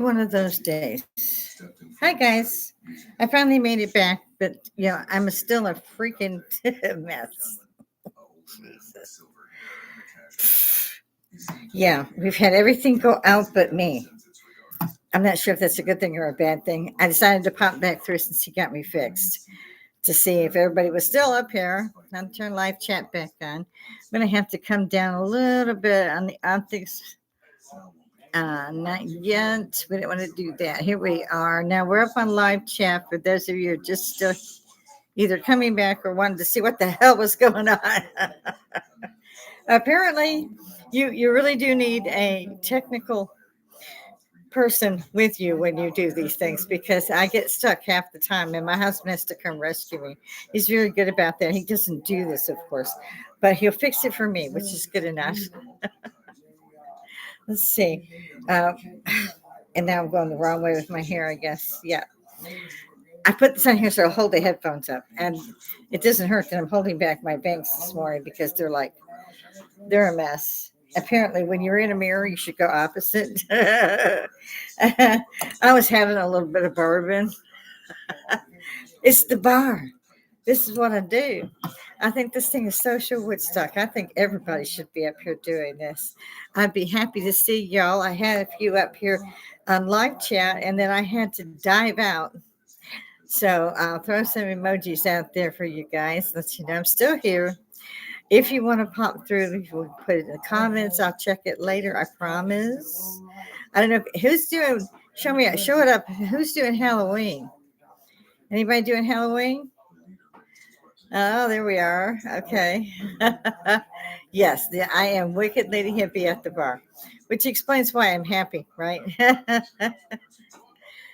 One of those days. Hi, guys. I finally made it back, but I'm still a freaking mess. Yeah, we've had everything go out but me. I'm not sure if that's a good thing or a bad thing. I decided to pop back through since he got me fixed to see if everybody was still up here. I'll turn live chat back on. I'm going to have to come down a little bit on the optics. Not yet. We didn't want to do that. Here we are. Now we're up on live chat for those of you who are just still either coming back or wanted to see what the hell was going on. Apparently, you really do need a technical person with you when you do these things because I get stuck half the time and my husband has to come rescue me. He's very good about that. He doesn't do this, of course, but he'll fix it for me, which is good enough. Let's see. Uh, and now I'm going the wrong way with my hair, I guess. Yeah. I put this on here so I'll hold the headphones up. And it doesn't hurt that I'm holding back my bangs this morning because they're a mess. Apparently, when you're in a mirror, you should go opposite. I was having a little bit of bourbon. It's the bar. This is what I do. I think this thing is social Woodstock. I think everybody should be up here doing this. I'd be happy to see y'all. I had a few up here on live chat, and then I had to dive out. So I'll throw some emojis out there for you guys. Let you know I'm still here. If you want to pop through, you will put it in the comments. I'll check it later. I promise. I don't know who's doing. Show it up. Who's doing Halloween? Anybody doing Halloween? Oh, there we are. Okay. Yes, I am Wicked Lady Hippy at the bar, which explains why I'm happy, right?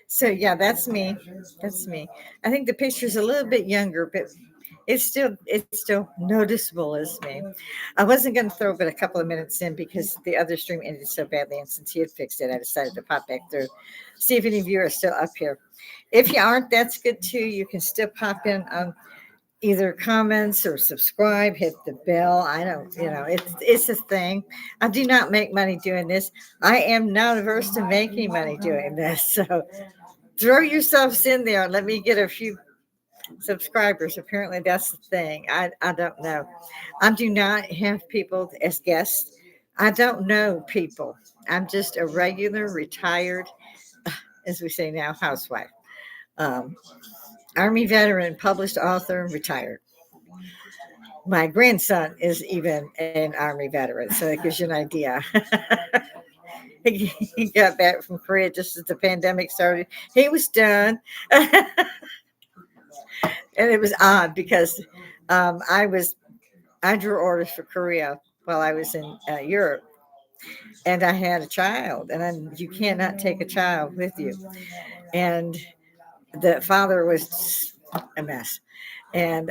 So yeah, that's me. That's me. I think the picture's a little bit younger, but it's still noticeable as me. I wasn't going to throw but a couple of minutes in because the other stream ended so badly, and since he had fixed it, I decided to pop back through, see if any of you are still up here. If you aren't, that's good too. You can still pop in either comments or subscribe, hit the bell. I don't, it's a thing. I do not make money doing this. I am not averse to making money doing this. So throw yourselves in there and let me get a few subscribers. Apparently that's the thing. I don't know. I do not have people as guests. I don't know people. I'm just a regular retired, as we say now, housewife. Um, Army veteran, published author, retired. My grandson is even an Army veteran, so that gives you an idea. He got back from Korea just as the pandemic started. He was done. And it was odd because I drew orders for Korea while I was in Europe, and I had a child, and you cannot take a child with you. And the father was a mess, and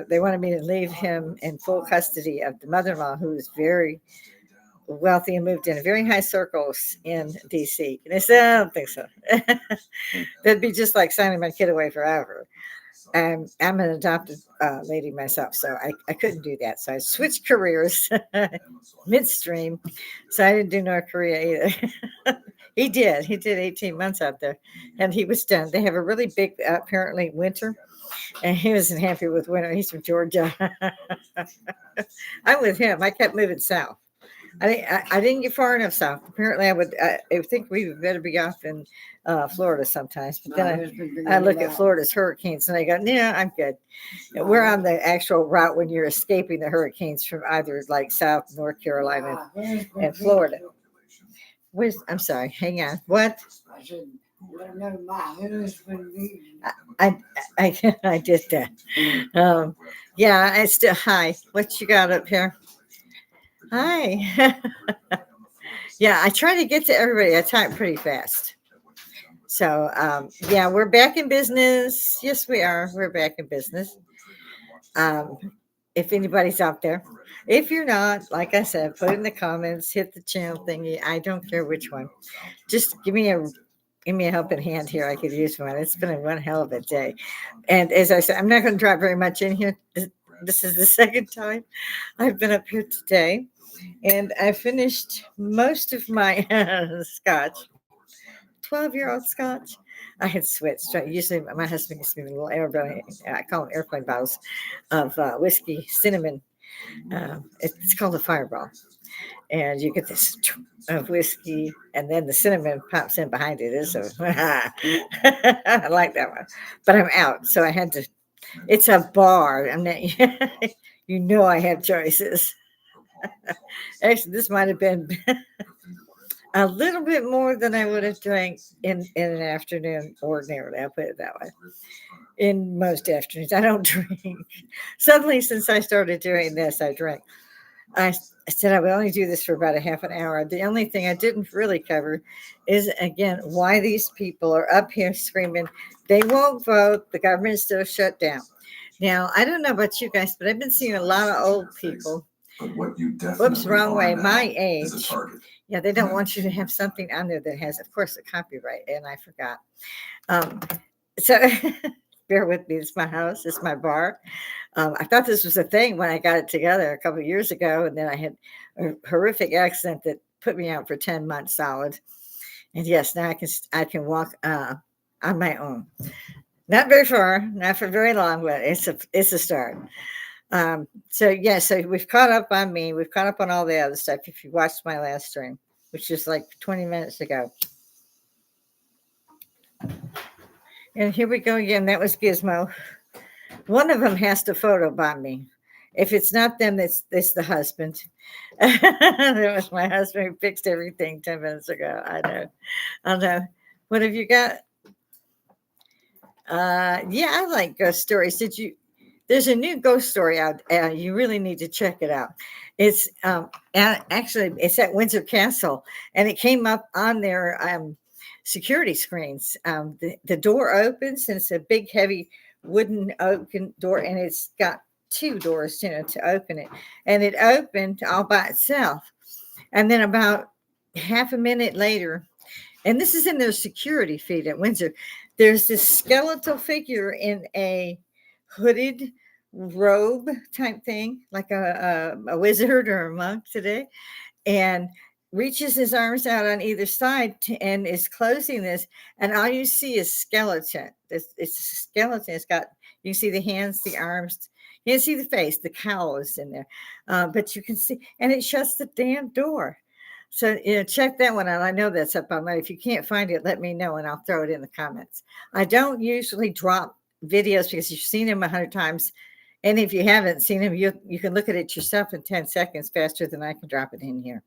they wanted me to leave him in full custody of the mother-in-law, who was very wealthy and moved in very high circles in DC. And I said, I don't think so. That'd be just like signing my kid away forever. I'm an adopted lady myself, so I couldn't do that. So I switched careers midstream. So I didn't do North Korea either. He did. He did 18 months out there, and he was done. They have a really big, apparently, winter, and he wasn't happy with winter. He's from Georgia. I'm with him. I kept moving south. I didn't get far enough south. Apparently, I think we would better be off in Florida sometimes. But then I look at Florida's hurricanes and I go, yeah, I'm good. We're on the actual route when you're escaping the hurricanes from either like South, North Carolina, and Florida. I'm sorry. Hang on. What? I I did that. Yeah, I still hi. What you got up here? Hi. Yeah, I try to get to everybody. I type pretty fast. So, yeah, we're back in business. Yes, we are. We're back in business. Um, if anybody's out there, if you're not, like I said, put in the comments, hit the channel thingy. I don't care which one. Just give me a helping hand here. I could use one. It's been one hell of a day. And as I said, I'm not going to drop very much in here. This is the second time I've been up here today. And I finished most of my scotch. 12-year-old scotch. I had switched. Usually my husband gives me little airplane, I call them airplane bottles of whiskey, cinnamon. It's called a fireball. And you get this of whiskey, and then the cinnamon pops in behind it. It's I like that one. But I'm out. So I had to, it's a bar. I'm not, I have choices. Actually, this might have been a little bit more than I would have drank in an afternoon ordinarily. I'll put it that way. In most afternoons, I don't drink. Suddenly, since I started doing this, I drink. I said I would only do this for about a half an hour. The only thing I didn't really cover is, again, why these people are up here screaming, they won't vote, the government is still shut down. Now, I don't know about you guys, but I've been seeing a lot of old people. But what you definitely wrong way, my age. Yeah, they don't want you to have something on there that has, of course, a copyright, and I forgot. So bear with me. It's my house. It's my bar. I thought this was a thing when I got it together a couple of years ago, and then I had a horrific accident that put me out for 10 months solid. And yes, now I can walk on my own. Not very far, not for very long, but it's a start. So we've caught up on me. We've caught up on all the other stuff. If you watched my last stream, which is like 20 minutes ago. And here we go again. That was Gizmo. One of them has to photobomb me. If it's not them, it's the husband. That was my husband who fixed everything 10 minutes ago. I know. What have you got? Yeah, I like ghost stories. There's a new ghost story out. You really need to check it out. It's actually it's at Windsor Castle, and it came up on their security screens. The door opens, and it's a big, heavy wooden oaken door, and it's got two doors, to open it. And it opened all by itself. And then about half a minute later, and this is in their security feed at Windsor, there's this skeletal figure in a hooded robe type thing, like a wizard or a monk today, and reaches his arms out on either side and is closing this, and all you see is skeleton. It's a skeleton. It's got, you can see the hands, the arms. You can see the face. The cowl is in there, but you can see, and it shuts the damn door. So check that one out. I know that's up online. If you can't find it, let me know and I'll throw it in the comments. I don't usually drop videos because you've seen them 100 times. And if you haven't seen them, you can look at it yourself in 10 seconds faster than I can drop it in here.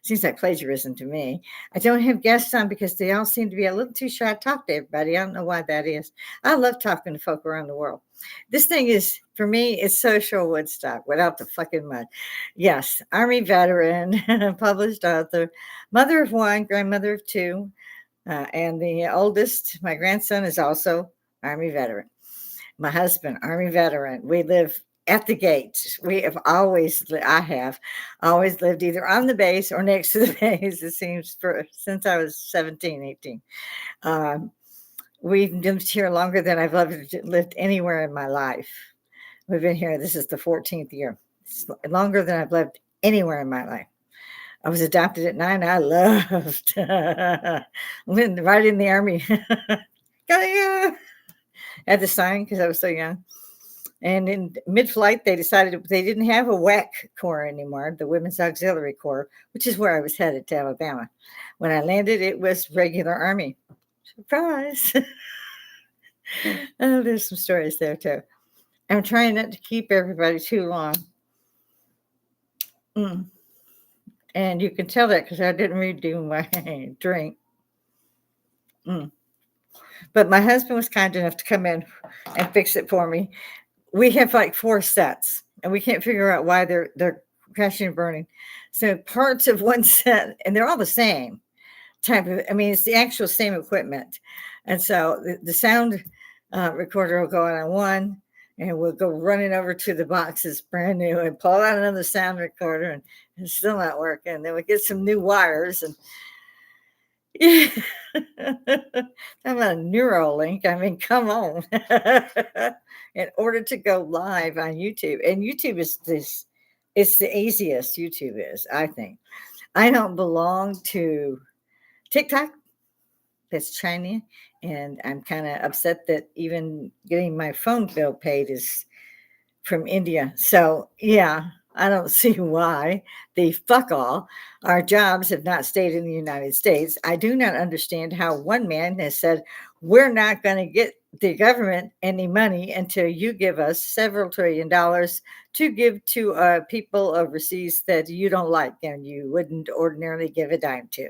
Seems like plagiarism to me. I don't have guests on because they all seem to be a little too shy to talk to everybody. I don't know why that is. I love talking to folk around the world. This thing is, for me, it's social Woodstock without the fucking mud. Yes, Army veteran, published author, mother of one, grandmother of two, and the oldest, my grandson, is also Army veteran. My husband, Army veteran. We live at the gates. I have always lived either on the base or next to the base, it seems, since I was 17, 18. We've lived here longer than I've lived anywhere in my life. We've been here. This is the 14th year. It's longer than I've lived anywhere in my life. I was adopted at 9. I loved living right in the Army. Had to sign because I was so young. And in mid-flight, they decided they didn't have a WAC Corps anymore, the Women's Auxiliary Corps, which is where I was headed to Alabama. When I landed, it was regular Army. Surprise. Oh, there's some stories there, too. I'm trying not to keep everybody too long. And you can tell that because I didn't redo my drink. But my husband was kind enough to come in and fix it for me. We have like 4 sets, and we can't figure out why they're crashing and burning. So parts of one set, and they're all the same type of, it's the actual same equipment. And so the sound recorder will go on one, and we'll go running over to the boxes brand new and pull out another sound recorder, and it's still not working. Then we get some new wires, and yeah. I'm a Neuralink. Come on. In order to go live on YouTube, and YouTube is it's the easiest. YouTube is, I think. I don't belong to TikTok. that's China, and I'm kind of upset that even getting my phone bill paid is from India. So, yeah, I don't see why the fuck all our jobs have not stayed in the United States. I do not understand how one man has said, we're not going to get the government any money until you give us several $1 trillion to give to people overseas that you don't like and you wouldn't ordinarily give a dime to.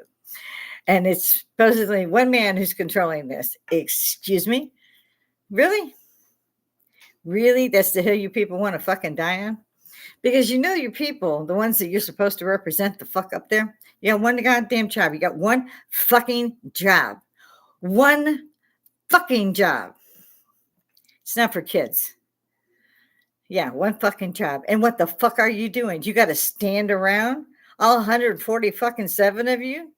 And it's supposedly one man who's controlling this. Excuse me? Really? Really? That's the hill you people want to fucking die on? Because you know your people, the ones that you're supposed to represent the fuck up there, you got one goddamn job. You got one fucking job. One fucking job. It's not for kids. Yeah, one fucking job. And what the fuck are you doing? You got to stand around, all 140 fucking 7 of you,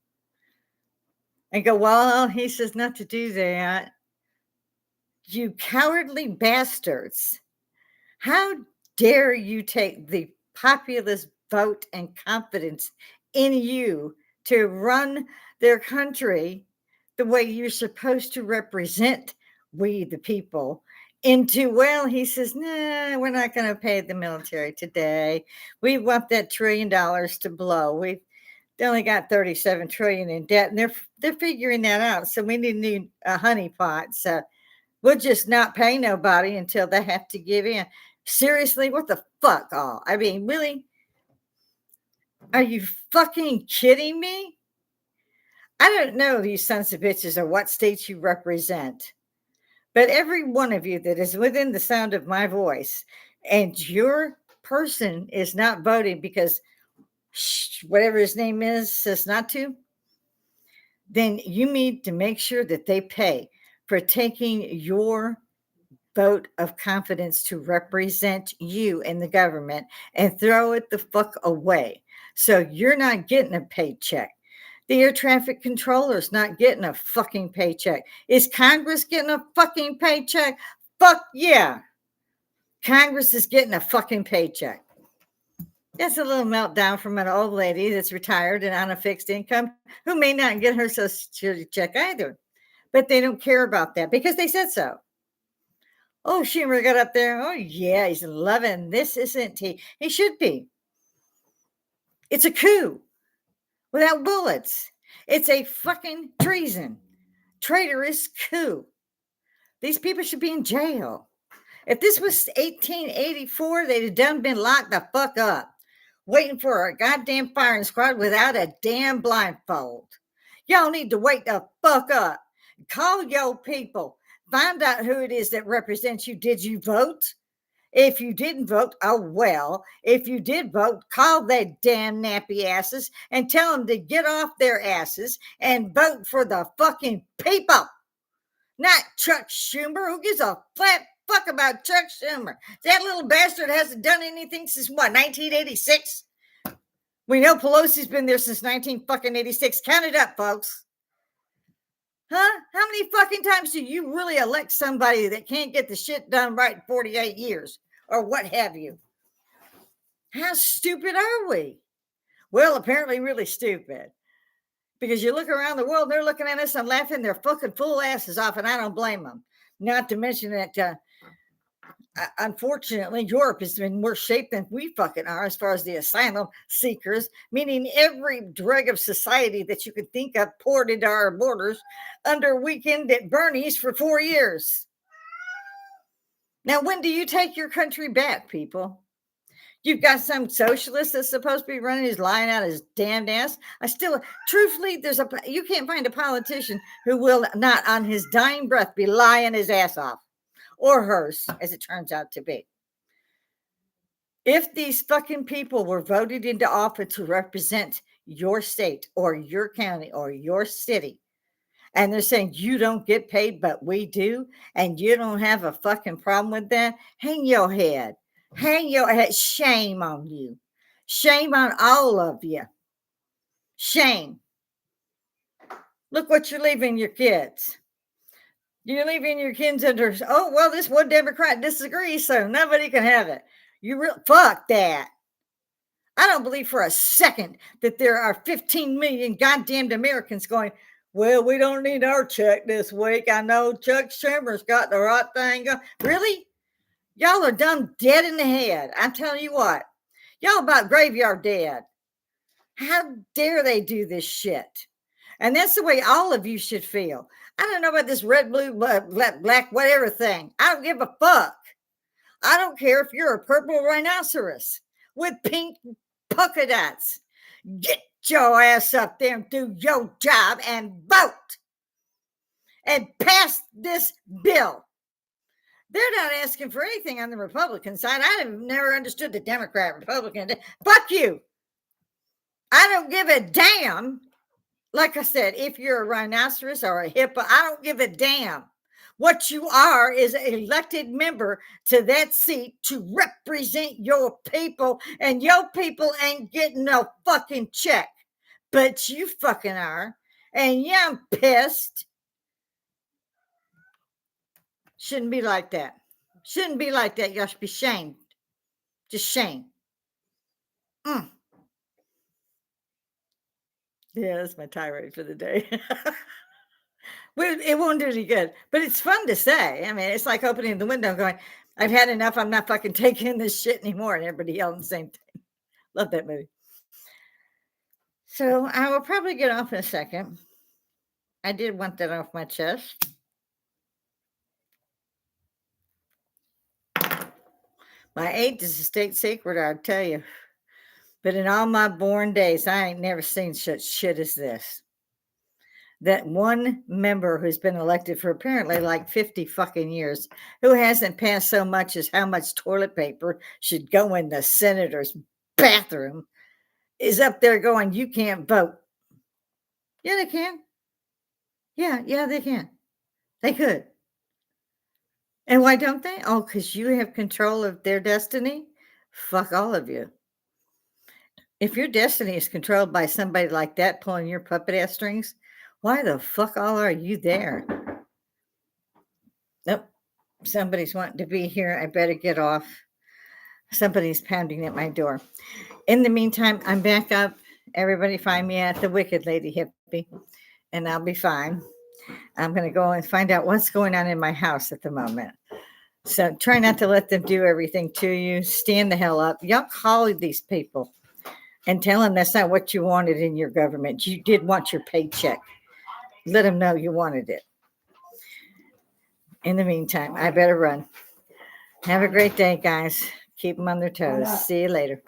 and go, well, he says not to do that. You cowardly bastards. How dare you take the populist vote and confidence in you to run their country the way you're supposed to represent we, the people, into, well, he says, nah, we're not going to pay the military today. We want that $1 trillion to blow. We've only got 37 trillion in debt, and they're figuring that out. So we need a honeypot. So we'll just not pay nobody until they have to give in. Seriously, what the fuck all? I mean, really? Are you fucking kidding me? I don't know, these sons of bitches, or what states you represent, but every one of you that is within the sound of my voice and your person is not voting because whatever his name is says not to, then you need to make sure that they pay for taking your vote of confidence to represent you in the government and throw it the fuck away. So you're not getting a paycheck. The air traffic controller's not getting a fucking paycheck. Is Congress getting a fucking paycheck? Fuck yeah. Congress is getting a fucking paycheck. That's a little meltdown from an old lady that's retired and on a fixed income who may not get her Social Security check either. But they don't care about that because they said so. Oh, Schumer got up there. Oh, yeah, he's loving this, isn't he? He should be. It's a coup without bullets. It's a fucking treason, traitorous coup. These people should be in jail. If this was 1884, they'd have done been locked the fuck up, waiting for a goddamn firing squad without a damn blindfold. Y'all need to wake the fuck up. Call your people. Find out who it is that represents you. Did you vote? If you didn't vote, oh well. If you did vote, call their damn nappy asses and tell them to get off their asses and vote for the fucking people. Not Chuck Schumer. Who gives a flat fuck about Chuck Schumer? That little bastard hasn't done anything since what, 1986? We know Pelosi's been there since 1986. Count it up, folks. Huh? How many fucking times do you really elect somebody that can't get the shit done right in 48 years or what have you? How stupid are we? Well, apparently really stupid. Because you look around the world, they're looking at us and laughing their fucking fool asses off, and I don't blame them. Not to mention that, unfortunately, Europe is in worse shape than we fucking are as far as the asylum seekers, meaning every dreg of society that you could think of poured into our borders under weekend at Bernie's for 4 years. Now, when do you take your country back, people? You've got some socialist that's supposed to be running his lying out his damned ass. Truthfully, you can't find a politician who will not on his dying breath be lying his ass off, or hers, as it turns out to be. If these fucking people were voted into office to represent your state or your county or your city, and they're saying you don't get paid, but we do, and you don't have a fucking problem with that, hang your head. Hang your head. Shame on you. Shame on all of you. Shame. Look what you're leaving your kids. You're leaving your kids under, oh, well, this one Democrat disagrees, so nobody can have it. Fuck that. I don't believe for a second that there are 15 million goddamned Americans going, Well, we don't need our check this week. I know Chuck Schumer's got the right thing going. Really? Y'all are dumb dead in the head. I'm telling you what. Y'all about graveyard dead. How dare they do this shit? And that's the way all of you should feel. I don't know about this red, blue, black, whatever thing. I don't give a fuck. I don't care if you're a purple rhinoceros with pink polka dots. Get your ass up there and do your job and vote and pass this bill. They're not asking for anything on the Republican side. I have never understood the Democrat Republican. Fuck you. I don't give a damn. Like I said, if you're a rhinoceros or a hippo, I don't give a damn. What you are is an elected member to that seat to represent your people, and your people ain't getting no fucking check. But you fucking are. And yeah, I'm pissed. Shouldn't be like that. Shouldn't be like that. Y'all should be shamed. Just shame. Yeah, that's my tirade for the day. Well, it won't do any good, but it's fun to say. I mean, it's like opening the window and going, I've had enough. I'm not fucking taking this shit anymore. And everybody yelling the same thing. Love that movie. So I will probably get off in a second. I did want that off my chest. My age is a state secret, I'll tell you. But in all my born days, I ain't never seen such shit as this. That one member who's been elected for apparently like 50 fucking years, who hasn't passed so much as how much toilet paper should go in the senator's bathroom, is up there going, you can't vote. Yeah, they can. Yeah, they can. They could. And why don't they? Oh, because you have control of their destiny? Fuck all of you. If your destiny is controlled by somebody like that pulling your puppet ass strings, why the fuck all are you there? Nope. Somebody's wanting to be here. I better get off. Somebody's pounding at my door. In the meantime, I'm back up. Everybody find me at the Wicked Lady Hippy, and I'll be fine. I'm going to go and find out what's going on in my house at the moment. So try not to let them do everything to you. Stand the hell up. Y'all call these people and tell them that's not what you wanted in your government. You did want your paycheck. Let them know you wanted it. In the meantime, I better run. Have a great day, guys. Keep them on their toes. See you later.